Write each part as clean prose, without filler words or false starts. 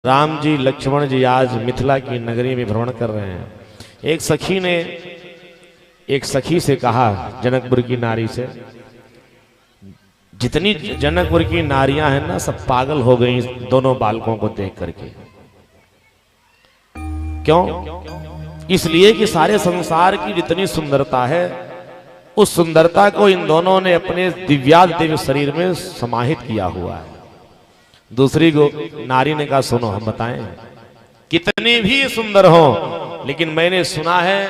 राम जी लक्ष्मण जी आज मिथिला की नगरी में भ्रमण कर रहे हैं। एक सखी ने एक सखी से कहा, जनकपुर की नारी से, जितनी जनकपुर की नारियां हैं ना सब पागल हो गई दोनों बालकों को देख करके। क्यों? इसलिए कि सारे संसार की जितनी सुंदरता है उस सुंदरता को इन दोनों ने अपने दिव्यादिव्य शरीर में समाहित किया हुआ है। दूसरी नारी ने कहा, सुनो हम बताएं, कितने भी सुंदर हो लेकिन मैंने सुना है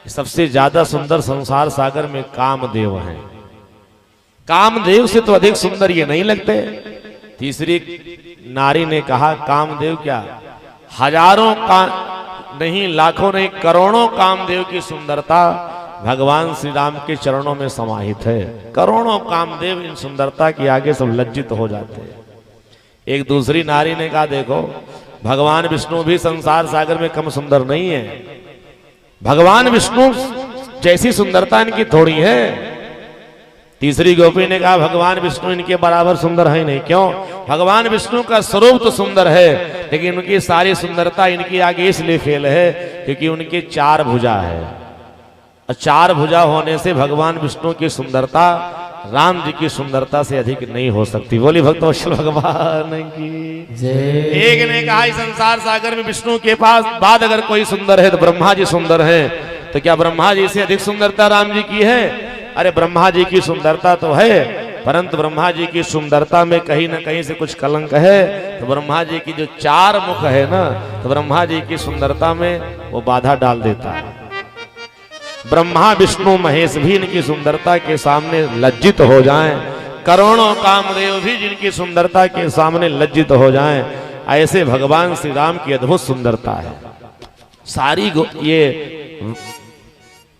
सबसे ज्यादा सुंदर संसार सागर में कामदेव हैं। कामदेव से तो अधिक सुंदर ये नहीं लगते। तीसरी नारी ने कहा, कामदेव क्या, हजारों का नहीं, लाखों नहीं, करोड़ों कामदेव की सुंदरता भगवान श्री राम के चरणों में समाहित है। करोड़ों कामदेव इन सुंदरता के आगे सब लज्जित हो जाते हैं। एक दूसरी नारी ने कहा, देखो भगवान विष्णु भी संसार सागर में कम सुंदर नहीं है। भगवान विष्णु जैसी सुंदरता इनकी थोड़ी है। तीसरी गोपी ने कहा, भगवान विष्णु इनके बराबर सुंदर है नहीं। क्यों? भगवान विष्णु का स्वरूप तो सुंदर है लेकिन उनकी सारी सुंदरता इनके आगे इसलिए फेल है क्योंकि उनके चार भुजा है। और चार भुजा होने से भगवान विष्णु की सुंदरता राम जी की सुंदरता से अधिक नहीं हो सकती। बोली भक्तवत्सल भगवान की जय। एक ने कहा, इस संसार सागर में विष्णु के पास बाद अगर कोई सुंदर है तो ब्रह्मा जी सुंदर है। तो क्या ब्रह्मा जी से अधिक सुंदरता राम जी की है? अरे ब्रह्मा जी की सुंदरता तो है, परंतु ब्रह्मा जी की सुंदरता में कहीं ना कहीं से कुछ कलंक है। तो ब्रह्मा जी की जो चार मुख है ना, तो ब्रह्मा जी की सुंदरता में वो बाधा डाल देता है। ब्रह्मा विष्णु महेश भी इनकी सुंदरता के सामने लज्जित हो जाएं, करोड़ों कामदेव भी जिनकी सुंदरता के सामने लज्जित हो जाएं, ऐसे भगवान श्री राम की अद्भुत सुंदरता है। सारी ये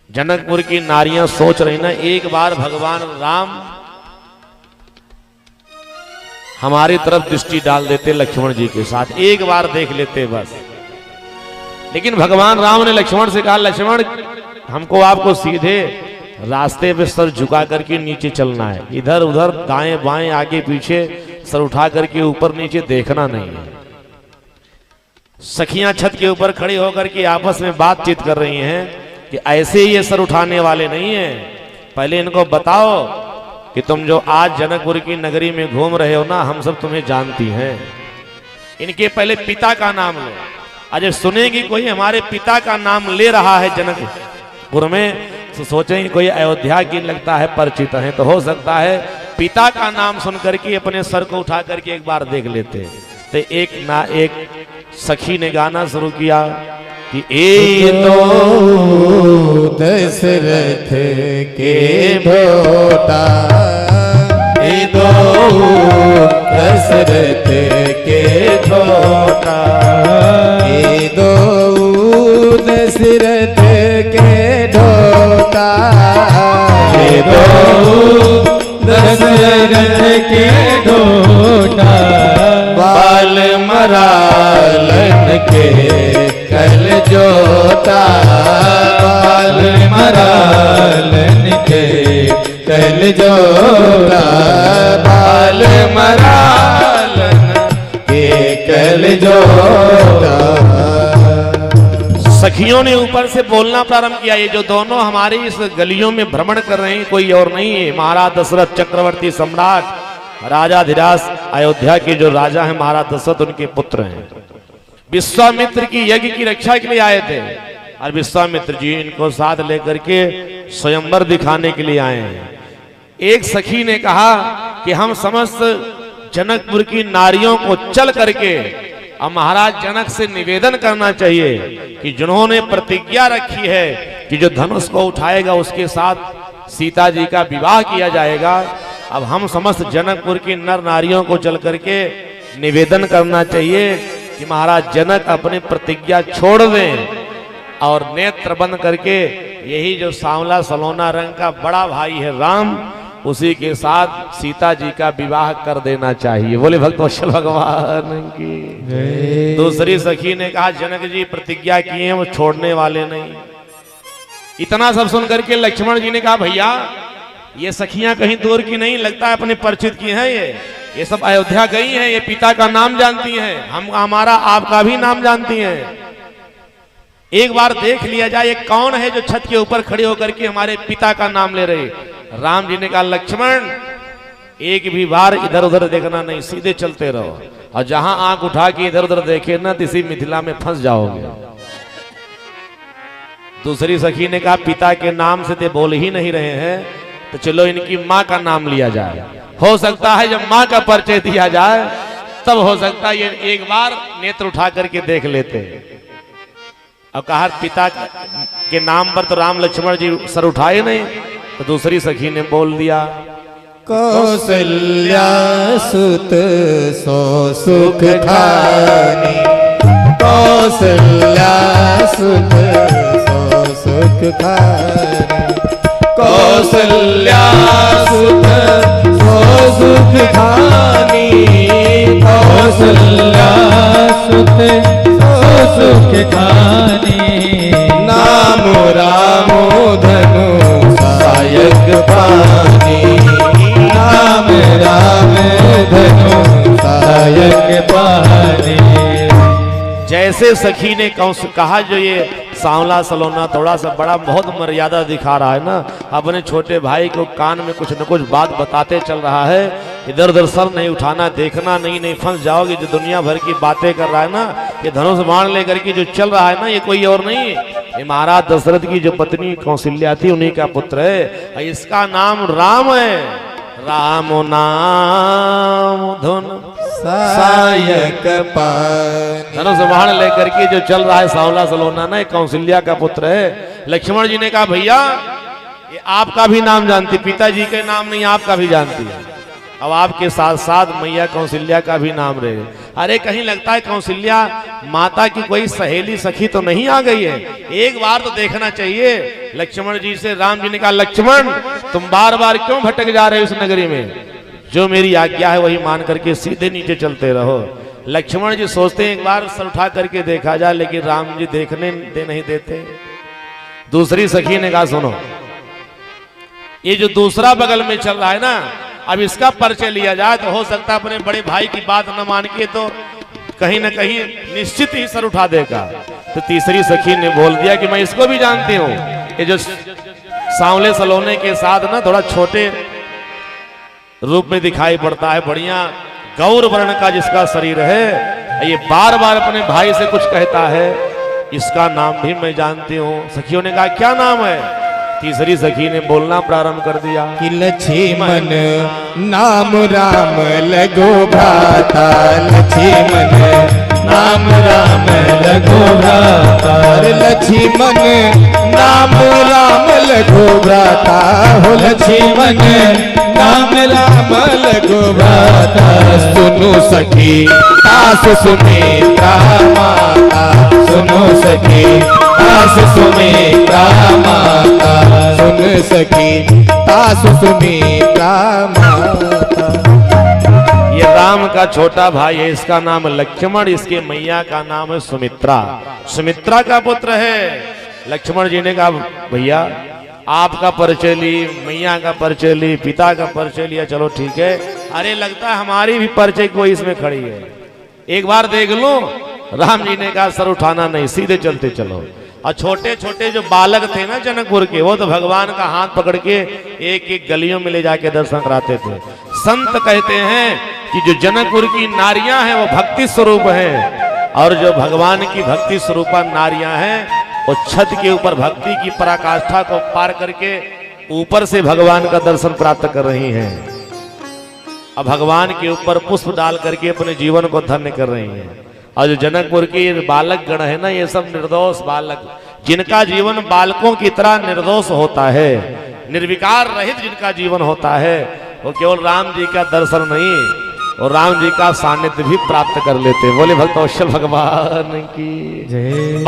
जनकपुर की नारियां सोच रही ना, एक बार भगवान राम हमारी तरफ दृष्टि डाल देते लक्ष्मण जी के साथ, एक बार देख लेते बस। लेकिन भगवान राम ने लक्ष्मण से कहा, लक्ष्मण हमको आपको सीधे रास्ते पे सर झुका करके नीचे चलना है, इधर उधर दाएं बाएं आगे पीछे सर उठा करके ऊपर नीचे देखना नहीं है। सखियां छत के ऊपर खड़ी होकर के आपस में बातचीत कर रही हैं कि ऐसे ही ये सर उठाने वाले नहीं हैं। पहले इनको बताओ कि तुम जो आज जनकपुर की नगरी में घूम रहे हो ना, हम सब तुम्हें जानती हैं। इनके पहले पिता का नाम लो। अजय सुनेगी कोई हमारे पिता का नाम ले रहा है जनकपुर में, तो सोचेंगे कोई अयोध्या की लगता है परिचित है। तो हो सकता है पिता का नाम सुन करके अपने सर को उठा करके एक बार देख लेते। तो एक सखी ने गाना शुरू किया कि ए तो दशरथ के भोटा, ए दो दशरथ के भोटा, ए दो दशरथ के ढोटा, ए दो दशरथ के ढोटा, बाल मरालन के कल जोता, बाल मरालन के कल जोता, बाल मरालन के कल जोता। सखियों ने ऊपर से बोलना प्रारंभ किया। ये जो दोनों हमारी इस गलियों में भ्रमण कर रहे हैं कोई और नहीं है, महाराज दशरथ चक्रवर्ती सम्राट राजाधिराज अयोध्या के जो राजा हैं महाराज दशरथ, उनके पुत्र हैं। विश्वामित्र की यज्ञ की रक्षा के लिए आए थे और विश्वामित्र जी इनको साथ लेकर के स्वयंवर दिखाने के लिए आए हैं। एक सखी ने कहा कि हम समस्त जनकपुर की नारियों को चल करके और महाराज जनक से निवेदन करना चाहिए कि जिन्होंने प्रतिज्ञा रखी है कि जो धनुष को उठाएगा उसके साथ सीता जी का विवाह किया जाएगा, अब हम समस्त जनकपुर की नर नारियों को चल करके निवेदन करना चाहिए कि महाराज जनक अपनी प्रतिज्ञा छोड़ दें और नेत्र बंद करके यही जो सांवला सलोना रंग का बड़ा भाई है राम, उसी के साथ सीता जी का विवाह कर देना चाहिए। बोले भक्तवत्सल भगवान की। दूसरी सखी ने कहा, जनक जी प्रतिज्ञा किए हैं वो छोड़ने वाले नहीं। इतना सब सुन करके लक्ष्मण जी ने कहा, भैया ये सखियां कहीं दूर की नहीं, लगता है अपने परिचित की हैं ये। ये सब अयोध्या गई हैं, ये पिता का नाम जानती हैं, हम हमारा आपका भी नाम जानती हैं। एक बार देख लिया जाए ये कौन है जो छत के ऊपर खड़े होकर के हमारे पिता का नाम ले रहे। राम जी ने कहा लक्ष्मण एक भी बार इधर उधर देखना नहीं, सीधे चलते रहो, और जहां आंख उठा के इधर उधर देखे ना तो इसी मिथिला में फंस जाओगे। दूसरी सखी ने कहा पिता के नाम से ते बोल ही नहीं रहे हैं, तो चलो इनकी माँ का नाम लिया जाए, हो सकता है जब माँ का परिचय दिया जाए तब हो सकता है ये एक बार नेत्र उठा करके देख लेते। अब कहा पिता के नाम पर तो राम लक्ष्मण जी सर उठाए नहीं, तो दूसरी सखी ने बोल दिया कौसल्या सुत सो सुख खानी, कौसल्या सुत सो सुख खानी, कौसल्या सुत सो सुख खानी, कौसल्या सुत सो सुख खानी, नाम रामो धनु सहायक पानी, नाम राम धनु सहायक पानी। जैसे सखी ने कहा जो ये सांवला सलोना थोड़ा सा बड़ा बहुत मर्यादा दिखा रहा है ना, अपने छोटे भाई को कान में कुछ न कुछ बात बताते चल रहा है, इधर उधर सर नहीं उठाना, देखना नहीं फंस जाओगे। जो दुनिया भर की बातें कर रहा है ना, ये धनुष बाण लेकर के जो चल रहा है ना, ये कोई और नहीं, ये महाराज दशरथ की जो पत्नी कौशल्या थी उन्हीं का पुत्र है, इसका नाम राम है। राम नाम धुन सहायक पानी, धनुष बाण लेकर के जो चल रहा है सांवला सलोना ना, कौशल्या का पुत्र है। लक्ष्मण जी ने कहा भैया ये आपका भी नाम जानती, पिताजी के नाम नहीं आपका भी जानती है, अब आपके साथ साथ मैया कौशल्या का भी नाम रहे। अरे कहीं लगता है कौशल्या माता की कोई सहेली सखी तो नहीं आ गई है, एक बार तो देखना चाहिए। लक्ष्मण जी से राम जी ने कहा लक्ष्मण तुम बार बार क्यों भटक जा रहे हो इस नगरी में, जो मेरी आज्ञा है वही मान करके सीधे नीचे चलते रहो। लक्ष्मण जी सोचते हैं एक बार सर उठा करके देखा जाए, लेकिन राम जी देखने नहीं देते। दूसरी सखी ने कहा सुनो ये जो दूसरा बगल में चल रहा है ना, अब इसका परिचय लिया जाए तो हो सकता है अपने बड़े भाई की बात न मान के तो कहीं ना कहीं निश्चित ही सर उठा देगा। तो तीसरी सखी ने बोल दिया कि मैं इसको भी जानती हूँ, ये जो सांवले सलोने के साथ ना थोड़ा छोटे रूप में दिखाई पड़ता है, बढ़िया गौर वर्ण का जिसका शरीर है, ये बार बार अपने भाई से कुछ कहता है, इसका नाम भी मैं जानती हूँ। सखियों ने कहा क्या नाम है? तीसरी सखी ने बोलना प्रारंभ कर दिया कि लक्ष्मण नाम राम लगो भ्राता, लक्ष्मण नाम राम लगो भ्राता, लक्ष्मण नाम राम लगो भ्राता, हो लक्ष्मण नाम राम लगो भ्राता। सुनो सखी आस सुमित्रा माता, सुनो सखी आस सुमित्रा माता, सुन सखी आस सुमित्रा माता। ये राम का छोटा भाई है, इसका नाम लक्ष्मण, इसके मैया का नाम है सुमित्रा, सुमित्रा का पुत्र है। लक्ष्मण जी ने कहा भैया आपका परिचय ली, मैया का परिचय ली, पिता का परिचय लिया, चलो ठीक है। अरे लगता है हमारी भी परिचय कोई इसमें खड़ी है, एक बार देख लो। राम जी ने कहा सर उठाना नहीं, सीधे चलते चलो। और छोटे छोटे जो बालक थे ना जनकपुर के, वो तो भगवान का हाथ पकड़ के एक एक गलियों में ले जाके दर्शन कराते थे। संत कहते हैं कि जो जनकपुर की नारियां हैं वो भक्ति स्वरूप हैं, और जो भगवान की भक्ति स्वरूपा नारियां हैं वो छत के ऊपर भक्ति की पराकाष्ठा को पार करके ऊपर से भगवान का दर्शन प्राप्त कर रही हैं, अब भगवान के ऊपर पुष्प डाल करके अपने जीवन को धन्य कर रही हैं। और जो जनकपुर के बालक गण है ना, ये सब निर्दोष बालक, जिनका जीवन बालकों की तरह निर्दोष होता है, निर्विकार रहित जिनका जीवन होता है, वो केवल राम जी का दर्शन नहीं और राम जी का सानिध्य भी प्राप्त कर लेते। बोले भक्तवत्सल भगवान की जय।